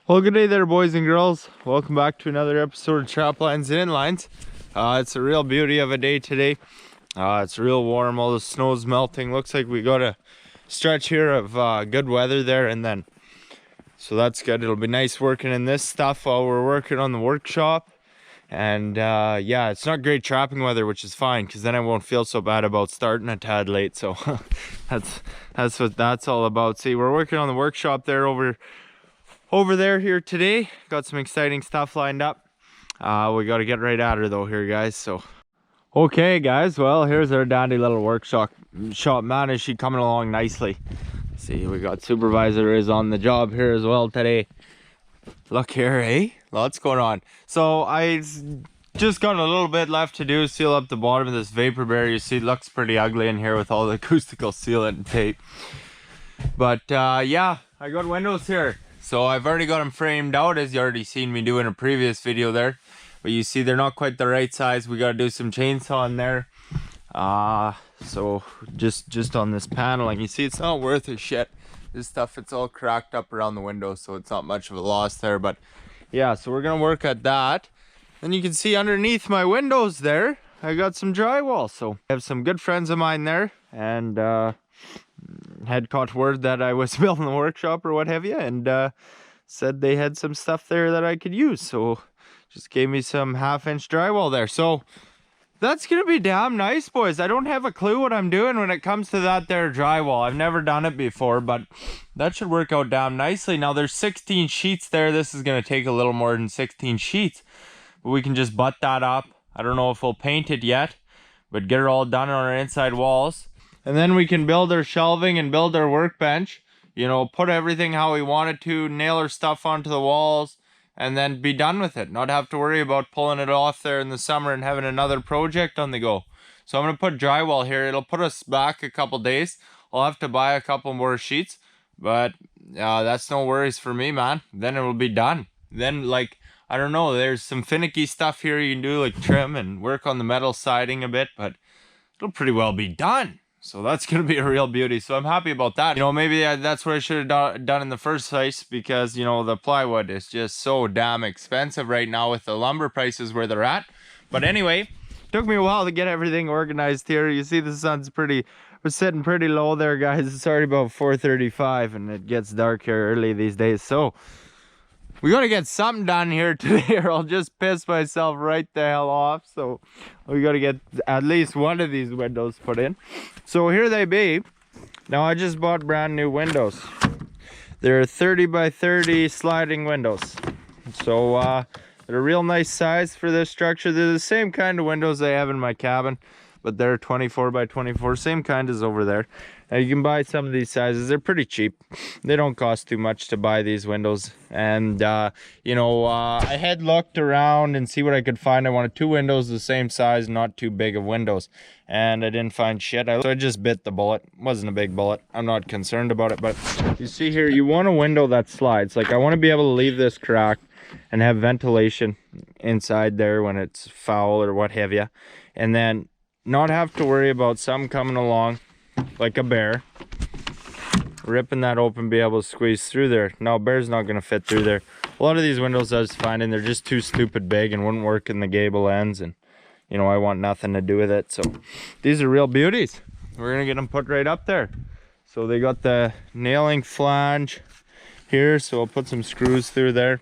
Well, good day there, boys and girls. Welcome back to another episode of Traplines and Inlines. It's a real beauty of a day today. It's real warm. All the snow's melting. Looks like we got a stretch here of good weather there, and then so that's good. It'll be nice working in this stuff while we're working on the workshop. And yeah, it's not great trapping weather, which is fine because then I won't feel so bad about starting a tad late. So that's what that's all about. See, we're working on the workshop there over there here today. Got some exciting stuff lined up. We got to get right at her though here, guys. So okay, guys, well, here's our dandy little workshop. Man, is she coming along nicely. See, we got supervisor is on the job here as well today. Look here, eh? Lots going on. So I just got a little bit left to do, seal up the bottom of this vapor barrier. You see, it looks pretty ugly in here with all the acoustical sealant and tape. But yeah, I got windows here. So I've already got them framed out, as you already seen me do in a previous video there. But you see, they're not quite the right size. We got to do some chainsaw in there. So just on this paneling, you see, it's not worth a shit. This stuff, it's all cracked up around the window, so it's not much of a loss there. But yeah, so we're gonna work at that. And you can see underneath my windows there, I got some drywall. So I have some good friends of mine there, and had caught word that I was building the workshop or what have you, and said they had some stuff there that I could use. So just gave me some 1/2-inch drywall there. So that's gonna be damn nice, boys. I don't have a clue what I'm doing when it comes to that there drywall. I've never done it before, but that should work out damn nicely. Now there's 16 sheets there. This is gonna take a little more than 16 sheets, but we can just butt that up. I don't know if we'll paint it yet, but get it all done on our inside walls. And then we can build our shelving and build our workbench. You know, put everything how we want it to, nail our stuff onto the walls, and then be done with it. Not have to worry about pulling it off there in the summer and having another project on the go. So I'm going to put drywall here. It'll put us back a couple days. I'll have to buy a couple more sheets, but that's no worries for me, man. Then it will be done. Then, like, I don't know, there's some finicky stuff here you can do, like trim and work on the metal siding a bit, but it'll pretty well be done. So that's going to be a real beauty. So I'm happy about that. You know, maybe that's what I should have done in the first place, because, you know, the plywood is just so damn expensive right now with the lumber prices where they're at. But anyway, took me a while to get everything organized here. You see the sun's we're sitting pretty low there, guys. It's already about 4:35 and it gets dark here early these days. So we got to get something done here today or I'll just piss myself right the hell off. So we got to get at least one of these windows put in. So here they be. Now I just bought brand new windows. They're 30 by 30 sliding windows. So they're a real nice size for this structure. They're the same kind of windows I have in my cabin, but they're 24 by 24, same kind as over there. Now you can buy some of these sizes. They're pretty cheap. They don't cost too much to buy these windows. And you know, I had looked around and see what I could find. I wanted 2 windows the same size, not too big of windows, and I didn't find shit. So I just bit the bullet. It wasn't a big bullet. I'm not concerned about it. But you see here, you want a window that slides. Like, I want to be able to leave this cracked and have ventilation inside there when it's foul or what have you, and then not have to worry about something coming along like a bear, ripping that open, be able to squeeze through there. No, bear's not going to fit through there. A lot of these windows I was finding, they're just too stupid big and wouldn't work in the gable ends, and you know, I want nothing to do with it. So these are real beauties. We're going to get them put right up there. So they got the nailing flange here, so I'll put some screws through there,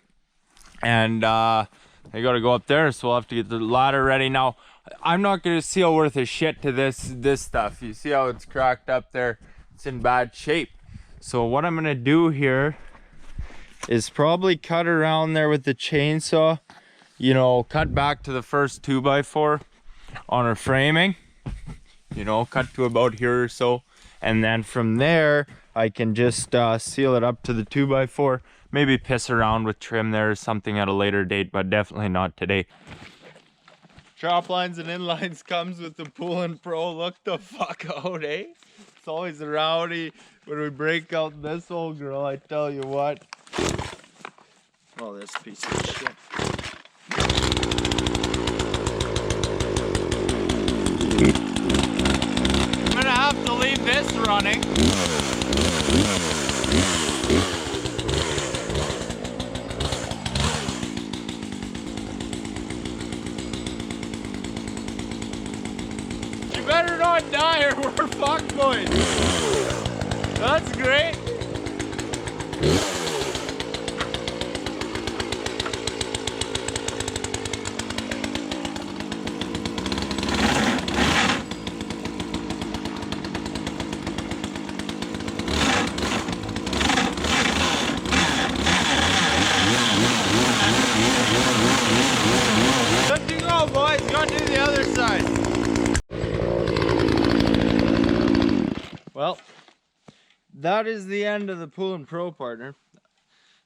and they got to go up there, so we'll have to get the ladder ready. Now I'm not going to seal worth a shit to this stuff. You see how it's cracked up there? It's in bad shape. So what I'm going to do here is probably cut around there with the chainsaw, you know, cut back to the first 2x4 on our framing, you know, cut to about here or so, and then from there I can just seal it up to the 2x4, maybe piss around with trim there or something at a later date, but definitely not today. Traplines and Inlines comes with the Poolin' Pro. Look the fuck out, eh? It's always rowdy when we break out this old girl, I tell you what. Oh, this piece of shit. I'm gonna have to leave this running. not die or we're fucked, boys. That's great. Good to go, boys. Go do the other side. Well, that is the end of the Pool and Pro, partner.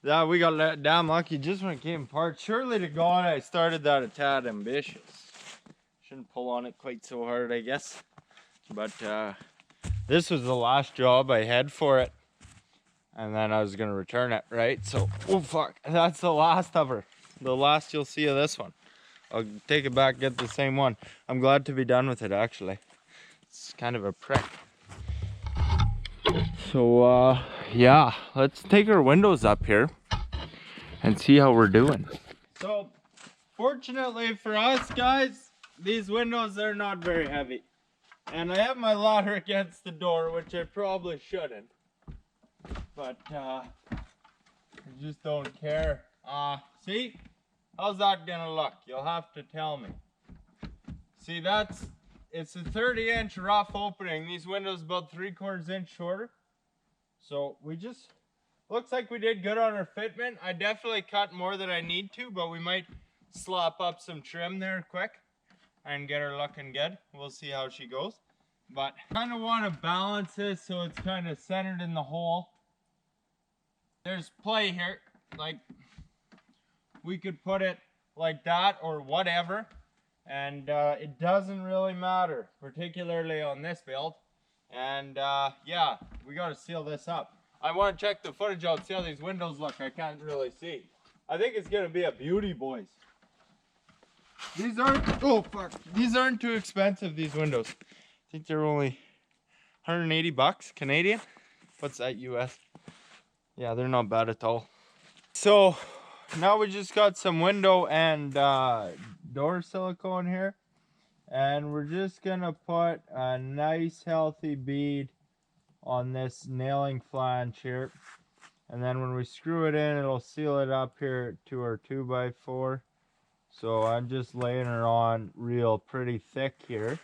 That we got damn lucky just when it came apart. Surely to God I started that a tad ambitious. Shouldn't pull on it quite so hard, I guess. But this was the last job I had for it. And then I was gonna return it, right? So, oh fuck, that's the last of her. The last you'll see of this one. I'll take it back, get the same one. I'm glad to be done with it, actually. It's kind of a prick. So, yeah, let's take our windows up here and see how we're doing. So, fortunately for us, guys, these windows, they're not very heavy. And I have my ladder against the door, which I probably shouldn't. But, I just don't care. See? How's that gonna look? You'll have to tell me. See, it's a 30-inch rough opening. These windows about 3/4 inch shorter. So looks like we did good on our fitment. I definitely cut more than I need to, but we might slap up some trim there quick and get her looking good. We'll see how she goes. But I kind of want to balance this so it's kind of centered in the hole. There's play here. Like, we could put it like that or whatever. And it doesn't really matter, particularly on this build. And yeah, we got to seal this up. I want to check the footage out, see how these windows look. I can't really see. I think it's going to be a beauty, boys. These aren't, oh fuck, these aren't too expensive, these windows. I think they're only 180 bucks Canadian. What's that, US? Yeah, they're not bad at all. So now we just got some window and door silicone here. And we're just gonna put a nice healthy bead on this nailing flange here. And then when we screw it in, it'll seal it up here to our 2x4. So I'm just laying her on real pretty thick here.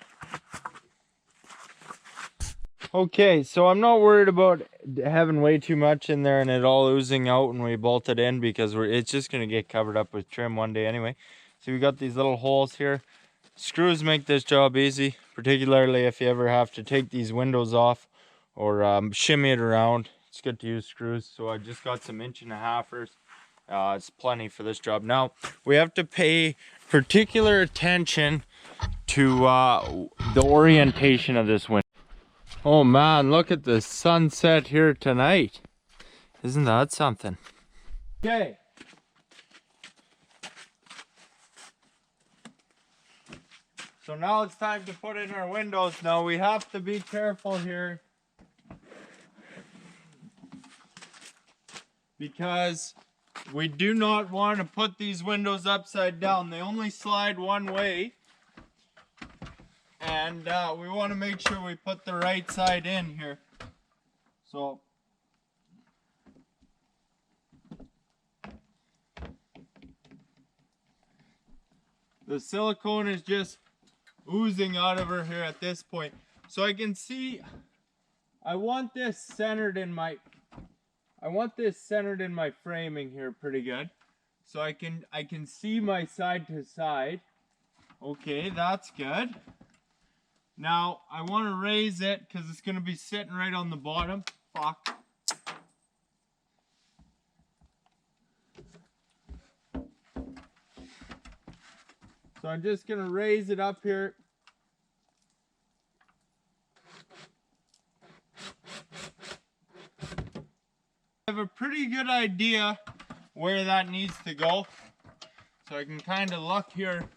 Okay, so I'm not worried about having way too much in there and it all oozing out when we bolt it in, because it's just gonna get covered up with trim one day anyway. So we got these little holes here. Screws make this job easy, particularly if you ever have to take these windows off or shimmy it around. It's good to use screws. So I just got some 1.5-ers. It's plenty for this job. Now we have to pay particular attention to the orientation of this window. Oh man, look at the sunset here tonight. Isn't that something? Okay. So now it's time to put in our windows. Now we have to be careful here, because we do not want to put these windows upside down. They only slide one way. And we want to make sure we put the right side in here. So the silicone is just oozing out of her here at this point. So I can see, I want this centered in my framing here pretty good. So I can see my side to side. Okay, that's good. Now I want to raise it because it's going to be sitting right on the bottom. Fuck. So I'm just going to raise it up here. I have a pretty good idea where that needs to go. So I can kind of look here.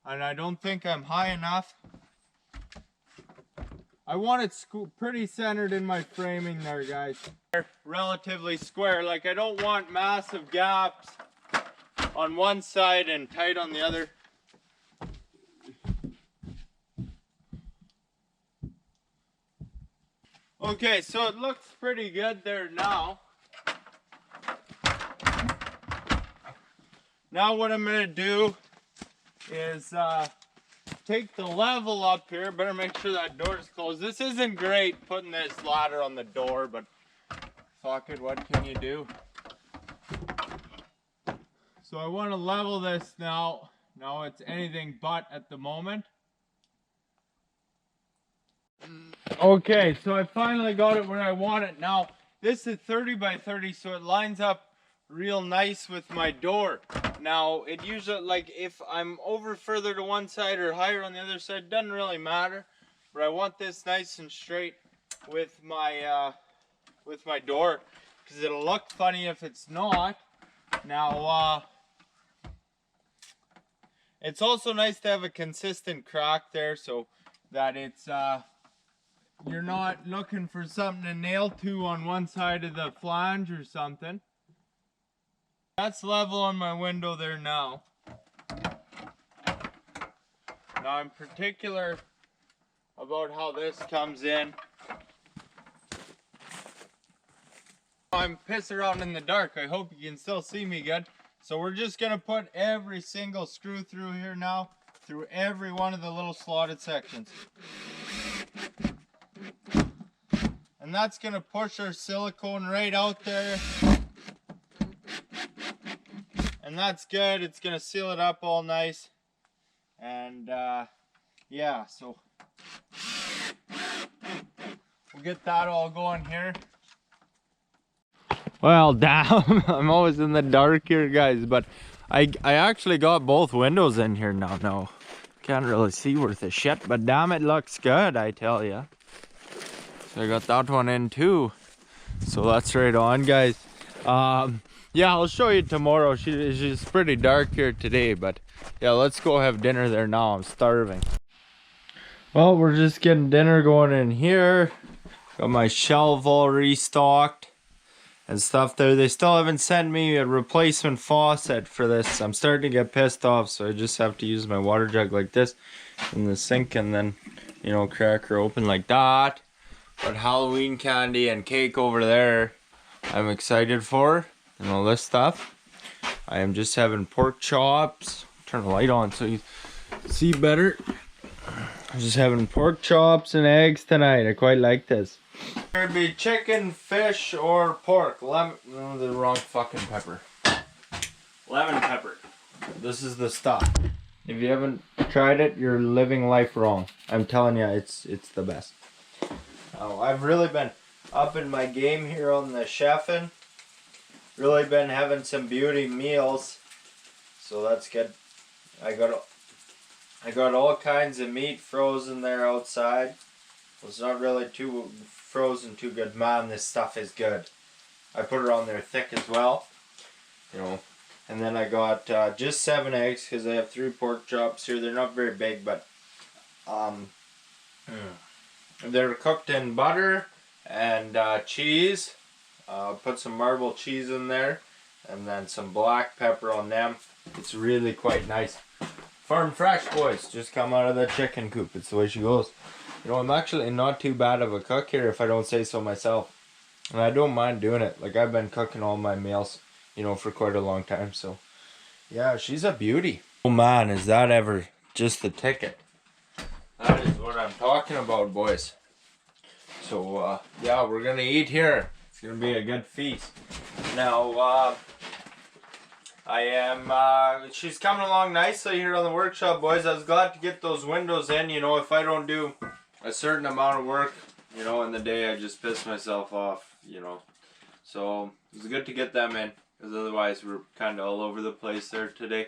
And I don't think I'm high enough. I want it pretty centered in my framing there, guys. Relatively square. Like, I don't want massive gaps on one side and tight on the other. Okay, so it looks pretty good there now. Now what I'm gonna do is take the level up here. Better make sure that door is closed. This isn't great putting this ladder on the door, but fuck it, what can you do? So I want to level this now. Now it's anything but at the moment. Okay, so I finally got it where I want it. Now, this is 30 by 30, so it lines up real nice with my door. Now, it usually, like, if I'm over further to one side or higher on the other side, doesn't really matter. But I want this nice and straight with my door, because it'll look funny if it's not. Now, it's also nice to have a consistent crack there, so that it's you're not looking for something to nail to on one side of the flange or something. That's level on my window there now. Now I'm particular about how this comes in. I'm pissing around in the dark. I hope you can still see me good. So we're just gonna put every single screw through here now, through every one of the little slotted sections. And that's gonna push our silicone right out there. And that's good. It's gonna seal it up all nice. And yeah, so we'll get that all going here. Well, damn, I'm always in the dark here, guys, but I actually got both windows in here now. No, can't really see worth a shit, but damn, it looks good, I tell ya. So I got that one in too. So that's right on, guys. Yeah, I'll show you tomorrow. She's pretty dark here today, but yeah, let's go have dinner there now. I'm starving. Well, we're just getting dinner going in here. Got my shelf all restocked and stuff there. They still haven't sent me a replacement faucet for this. I'm starting to get pissed off, so I just have to use my water jug like this in the sink and then, you know, crack her open like that. But Halloween candy and cake over there, I'm excited for, and all this stuff. I am just having pork chops. Turn the light on so you see better. I'm just having pork chops and eggs tonight. I quite like this. It'd be chicken, fish, or pork. Lemon, no, the wrong fucking pepper. Lemon pepper. This is the stuff. If you haven't tried it, you're living life wrong. I'm telling you, it's the best. Oh, I've really been up in my game here on the chefing. Really been having some beauty meals, so that's good. I got all kinds of meat frozen there outside. It's not really too frozen too good. Man, this stuff is good. I put it on there thick as well, you know. And then I got just 7 eggs because I have 3 pork chops here. They're not very big, but they're cooked in butter and cheese. Put some marble cheese in there and then some black pepper on them. It's really quite nice. Farm fresh, boys. Just come out of the chicken coop. It's the way she goes. You know, I'm actually not too bad of a cook here if I don't say so myself. And I don't mind doing it. Like, I've been cooking all my meals, you know, for quite a long time. So, yeah, she's a beauty. Oh man, is that ever just the ticket. That is what I'm talking about, boys. So, yeah, we're going to eat here. It's going to be a good feast. Now, she's coming along nicely here on the workshop, boys. I was glad to get those windows in. You know, if I don't do a certain amount of work, you know, in the day, I just piss myself off, you know. So, it's good to get them in, because otherwise we're kind of all over the place there today.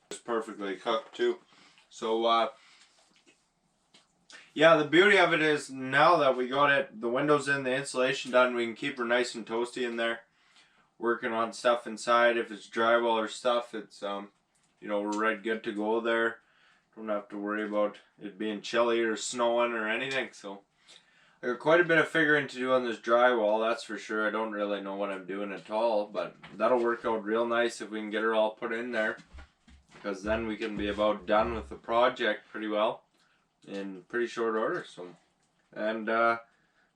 It's perfectly cooked, too. So, yeah, the beauty of it is now that we got the windows in, the insulation done, we can keep her nice and toasty in there. Working on stuff inside. If it's drywall or stuff, it's you know, we're right good to go there. Don't have to worry about it being chilly or snowing or anything. So I got quite a bit of figuring to do on this drywall, that's for sure. I don't really know what I'm doing at all, but that'll work out real nice if we can get her all put in there, because then we can be about done with the project pretty well in pretty short order. So, and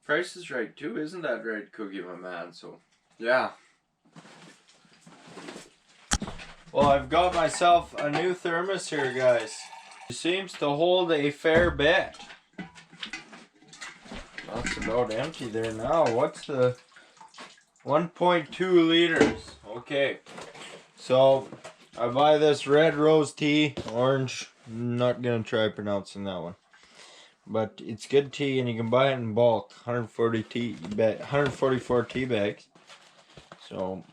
Price is Right too, isn't that right, Cookie, my man? So, yeah. Well, I've got myself a new thermos here, guys. It seems to hold a fair bit. That's about empty there now. What's the 1.2 liters? Okay. So, I buy this red rose tea, orange. Not gonna try pronouncing that one. But it's good tea, and you can buy it in bulk. 144 tea bags. So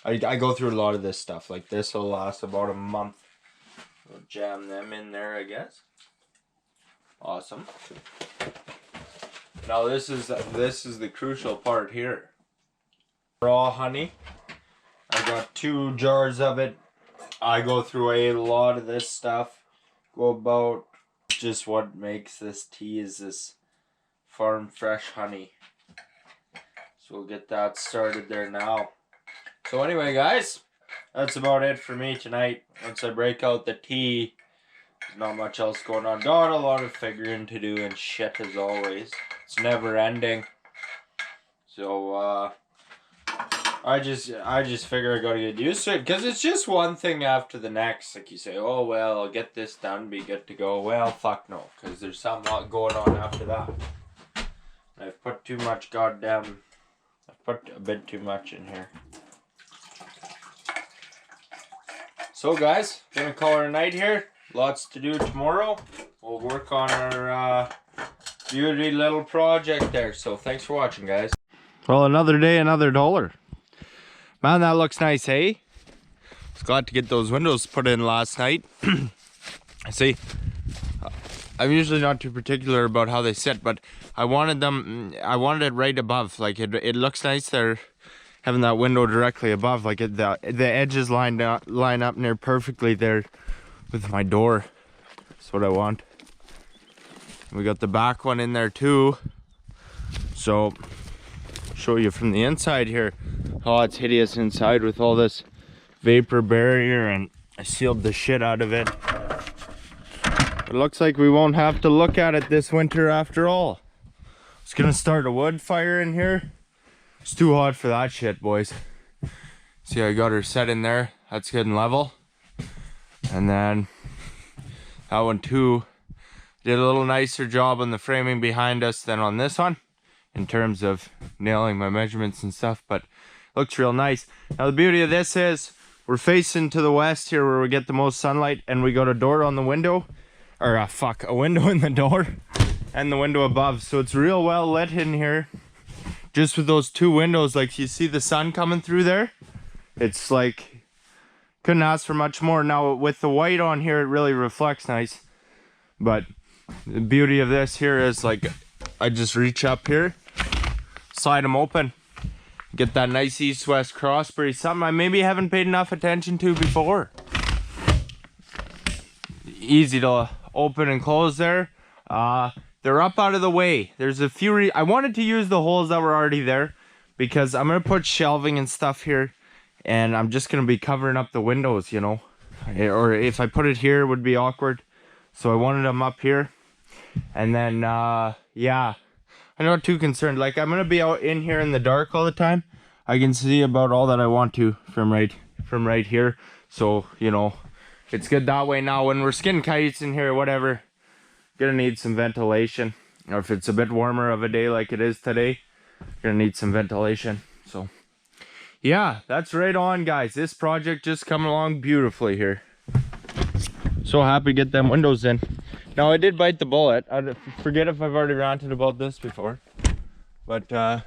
I go through a lot of this stuff. Like this will last about a month. We'll jam them in there, I guess. Awesome. Now this is the crucial part here. Raw honey. I got 2 jars of it. I go through a lot of this stuff. Go about just what makes this tea is this farm fresh honey. So we'll get that started there now. So anyway, guys, that's about it for me tonight. Once I break out the tea, there's not much else going on. Got a lot of figuring to do and shit as always. It's never ending. So I just figure I gotta get used to it, because it's just one thing after the next. Like you say, oh well, I'll get this done, be good to go. Well, fuck no, because there's something going on after that. I've put too much I've put a bit too much in here. So guys, gonna call it a night here. Lots to do tomorrow. We'll work on our beauty little project there. So thanks for watching, guys. Well, another day, another dollar. Man, that looks nice, hey? I was glad to get those windows put in last night. See, I'm usually not too particular about how they sit, but I wanted it right above. Like it looks nice there, having that window directly above. Like the edges line up near perfectly there with my door. That's what I want. We got the back one in there too. So, show you from the inside here. Oh, it's hideous inside with all this vapor barrier, and I sealed the shit out of it. It looks like we won't have to look at it this winter after all. It's gonna start a wood fire in here. It's too hot for that shit, boys. See, I got her set in there. That's good and level. And then that one too. Did a little nicer job on the framing behind us than on this one, in terms of nailing my measurements and stuff, but looks real nice. Now the beauty of this is we're facing to the west here where we get the most sunlight, and we got a door on the window, or a window in the door and the window above. So it's real well lit in here. Just with those 2 windows, like you see the sun coming through there. It's like, couldn't ask for much more. Now with the white on here, it really reflects nice. But the beauty of this here is, like, I just reach up here, slide them open, get that nice east-west crossbreeze, something I maybe haven't paid enough attention to before. Easy to open and close there. They're up out of the way. There's a few, I wanted to use the holes that were already there, because I'm going to put shelving and stuff here, and I'm just going to be covering up the windows, you know. Or if I put it here, it would be awkward. So I wanted them up here. And then, yeah, I'm not too concerned. Like, I'm gonna be out in here in the dark all the time. I can see about all that I want to from right here. So, you know, it's good that way. Now when we're skinning kites in here or whatever, gonna need some ventilation. Or if it's a bit warmer of a day like it is today, gonna need some ventilation. So yeah, that's right on, guys. This project just coming along beautifully here. So happy to get them windows in. Now I did bite the bullet. I forget if I've already ranted about this before, but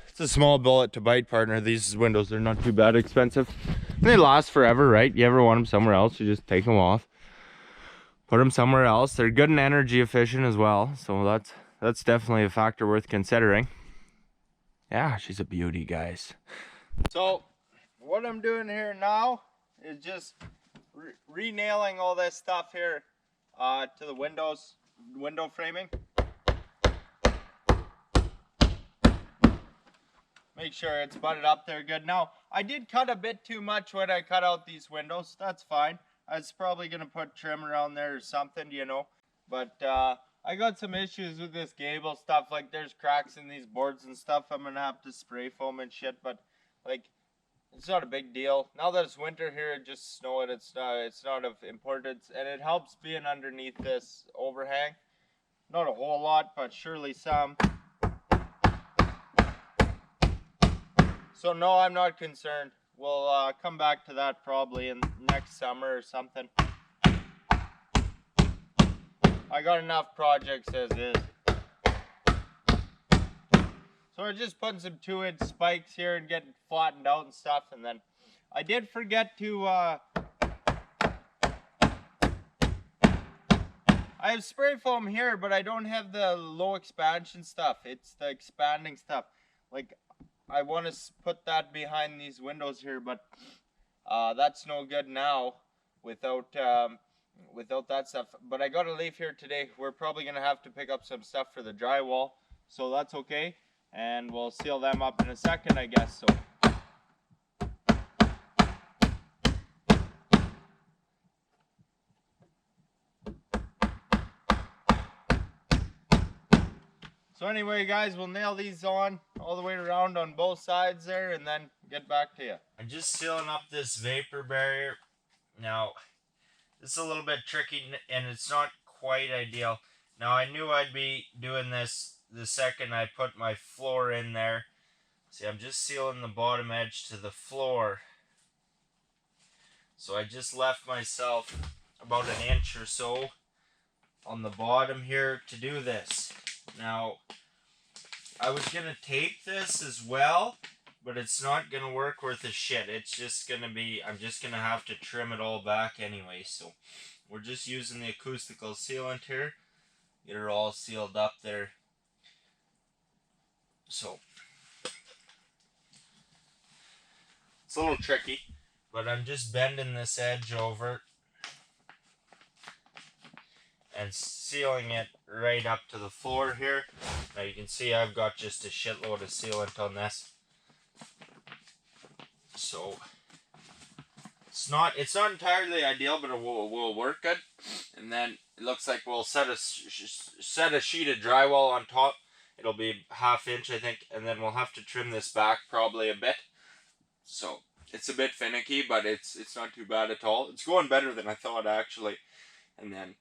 it's a small bullet to bite, partner. These windows are not too bad expensive. And they last forever, right? You ever want them somewhere else, you just take them off, put them somewhere else. They're good and energy efficient as well, so that's definitely a factor worth considering. Yeah, she's a beauty, guys. So what I'm doing here now is just re-nailing all this stuff here to the window framing. Make sure it's butted up there good. Now, I did cut a bit too much when I cut out these windows. That's fine. I was probably going to put trim around there or something, you know. But I got some issues with this gable stuff. Like there's cracks in these boards and stuff. I'm gonna have to spray foam and shit. But like, it's not a big deal. Now that it's winter here, it just snowed. It's not of importance, and it helps being underneath this overhang. Not a whole lot, but surely some. So no, I'm not concerned. We'll come back to that probably in next summer or something. I got enough projects as is. So we're just putting some 2-inch spikes here and getting flattened out and stuff. And then I did forget to, I have spray foam here, but I don't have the low expansion stuff. It's the expanding stuff. Like, I want to put that behind these windows here, but that's no good now without that stuff. But I got to leave here today. We're probably going to have to pick up some stuff for the drywall, so that's okay. And we'll seal them up in a second, I guess. So anyway, guys, we'll nail these on all the way around on both sides there and then get back to you. I'm just sealing up this vapor barrier. Now, this is a little bit tricky and it's not quite ideal. Now, I knew I'd be doing this the second I put my floor in there. See, I'm just sealing the bottom edge to the floor. So I just left myself about an inch or so on the bottom here to do this. Now, I was going to tape this as well, but it's not going to work worth a shit. It's just going to be, I'm just going to have to trim it all back anyway. So we're just using the acoustical sealant here. Get it all sealed up there. So it's a little tricky, but I'm just bending this edge over and sealing it right up to the floor here. Now you can see I've got just a shitload of sealant on this. So it's not entirely ideal, but it will work good. And then it looks like we'll set a sheet of drywall on top. It'll be 1/2 inch, I think, and then we'll have to trim this back probably a bit. So it's a bit finicky, but it's not too bad at all. It's going better than I thought, actually. And then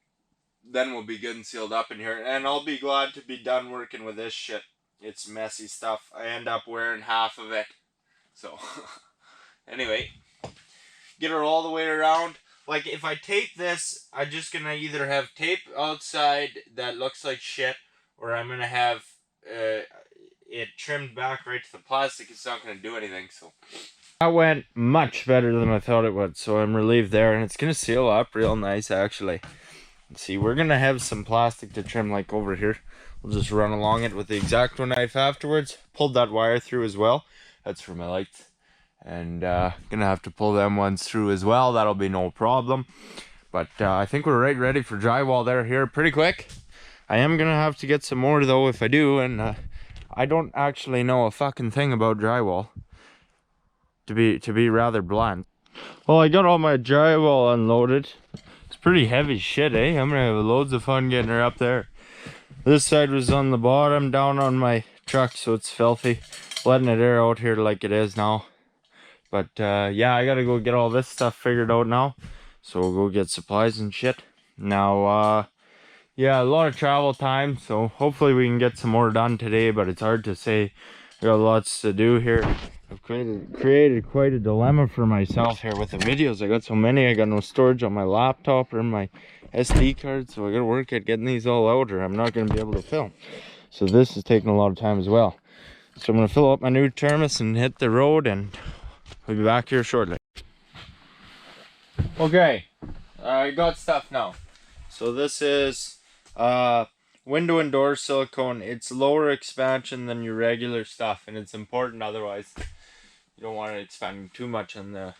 we'll be good and sealed up in here. And I'll be glad to be done working with this shit. It's messy stuff. I end up wearing half of it. So, anyway, get her all the way around. Like, if I tape this, I'm just going to either have tape outside that looks like shit, or I'm going to have it trimmed back right to the plastic. It's not going to do anything, so. That went much better than I thought it would, so I'm relieved there. And it's going to seal up real nice, actually. See, we're going to have some plastic to trim like over here. We'll just run along it with the X-Acto knife afterwards. Pulled that wire through as well. That's for my lights. And going to have to pull them ones through as well. That'll be no problem. But I think we're right ready for drywall there here pretty quick. I am going to have to get some more though if I do. And I don't actually know a fucking thing about drywall. To be rather blunt. Well, I got all my drywall unloaded. It's pretty heavy shit, eh? I'm gonna have loads of fun getting her up there. This side was on the bottom, down on my truck, so it's filthy. Letting it air out here like it is now. But yeah, I gotta go get all this stuff figured out now. So we'll go get supplies and shit. Now, yeah, a lot of travel time, so hopefully we can get some more done today, but it's hard to say. I got lots to do here. I've created quite a dilemma for myself here with the videos. I got so many, I got no storage on my laptop or in my SD card, so I gotta work at getting these all out or I'm not gonna be able to film. So this is taking a lot of time as well. So I'm gonna fill up my new thermos and hit the road, and we'll be back here shortly. Okay, I got stuff now. So this is window and door silicone. It's lower expansion than your regular stuff, and it's important, otherwise you don't want it expanding too much on the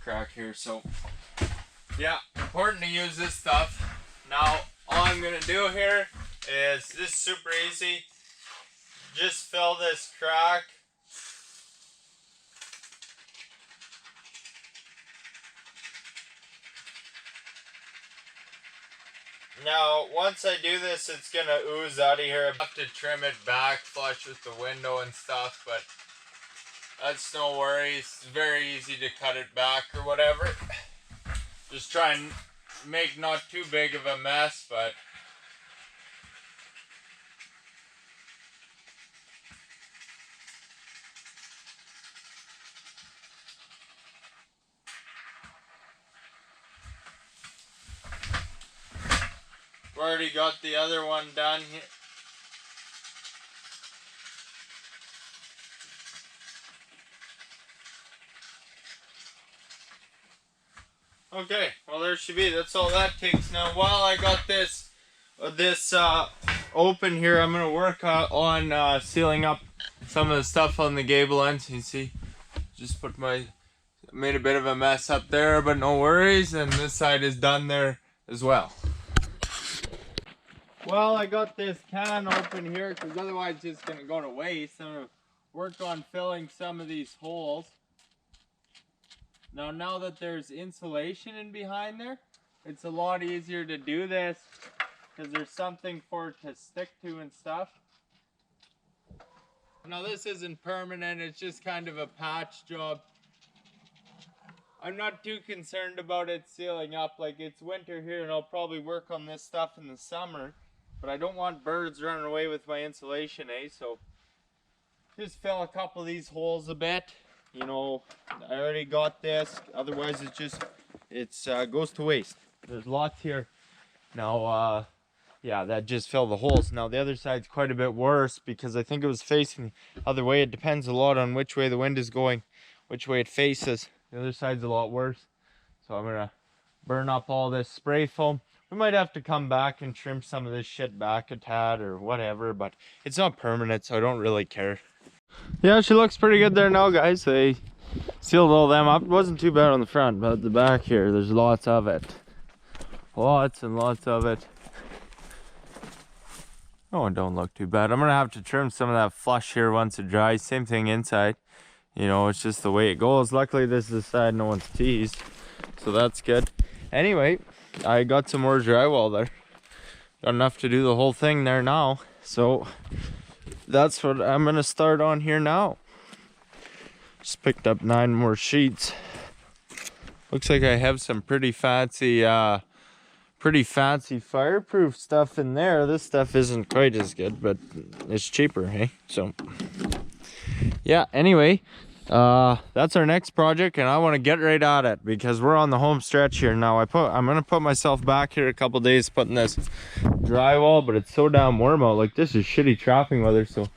crack here. So yeah, important to use this stuff. Now all I'm gonna do here is, this is super easy, just fill this crack Now, once I do this, it's gonna ooze out of here. I have to trim it back flush with the window and stuff, but that's no worries. It's very easy to cut it back or whatever. Just try and make not too big of a mess, but we already got the other one done here. Okay, well there she be. That's all that takes. Now while I got this open here, I'm gonna work on sealing up some of the stuff on the gable ends. You see, just made a bit of a mess up there, but no worries. And this side is done there as well. Well, I got this can open here because otherwise it's gonna go to waste. I'm gonna work on filling some of these holes. Now that there's insulation in behind there, it's a lot easier to do this because there's something for it to stick to and stuff. Now this isn't permanent, it's just kind of a patch job. I'm not too concerned about it sealing up. Like, it's winter here and I'll probably work on this stuff in the summer, but I don't want birds running away with my insulation, so just fill a couple of these holes a bit. You know, I already got this, otherwise it's goes to waste. There's lots here. Now, yeah, that just filled the holes. Now the other side's quite a bit worse because I think it was facing the other way. It depends a lot on which way the wind is going, which way it faces. The other side's a lot worse. So I'm gonna burn up all this spray foam. We might have to come back and trim some of this shit back a tad or whatever, but it's not permanent, so I don't really care. Yeah, she looks pretty good there now, guys. They sealed all them up. It wasn't too bad on the front, but at the back here, there's lots of it. Lots and lots of it. Oh, it don't look too bad. I'm gonna have to trim some of that flush here once it dries. Same thing inside. You know, it's just the way it goes. Luckily, this is the side no one's teased, so that's good. Anyway, I got some more drywall there. Got enough to do the whole thing there now, so that's what I'm gonna start on here now. Just picked up 9 more sheets. Looks like I have some pretty fancy fireproof stuff in there. This stuff isn't quite as good, but it's cheaper, hey? So yeah, anyway, that's our next project, and I want to get right at it because we're on the home stretch here now. I'm gonna put myself back here a couple days putting this drywall, but it's so damn warm out. Like, this is shitty trapping weather, so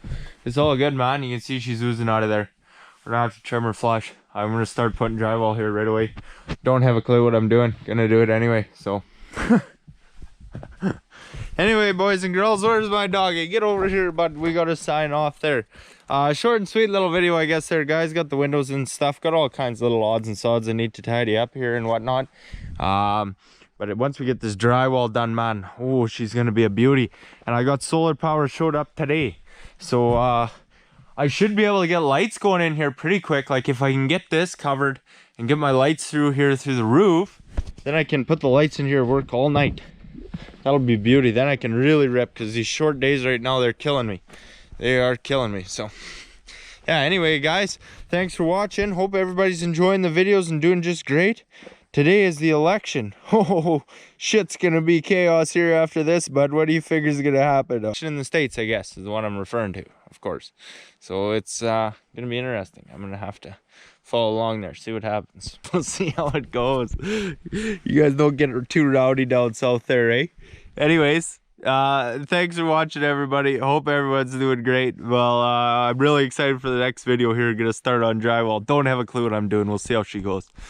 it's all good, man. You can see she's oozing out of there. We're gonna have to trim her flush. I'm gonna start putting drywall here right away. Don't have a clue what I'm doing. Gonna do it anyway, so anyway, boys and girls, where's my doggy? Get over here, bud. We gotta sign off there. Short and sweet little video, I guess, there, guys. Got the windows and stuff. Got all kinds of little odds and sods I need to tidy up here and whatnot. But once we get this drywall done, man, oh, she's gonna be a beauty. And I got solar power showed up today, so I should be able to get lights going in here pretty quick. Like, if I can get this covered and get my lights through here through the roof, then I can put the lights in here and work all night. That'll be beauty. Then I can really rip, because these short days right now, they're killing me. They are killing me. So yeah, anyway, guys, thanks for watching. Hope everybody's enjoying the videos and doing just great. Today is the election. Oh, shit's gonna be chaos here after this, bud. What do you figure is gonna happen? In the States, I guess, is the one I'm referring to, of course. So it's gonna be interesting. I'm gonna have to follow along there, see what happens. We'll see how it goes. You guys don't get too rowdy down south there, eh? Anyways, thanks for watching, everybody. Hope everyone's doing great. Well, I'm really excited for the next video here. Gonna start on drywall. Don't have a clue what I'm doing. We'll see how she goes.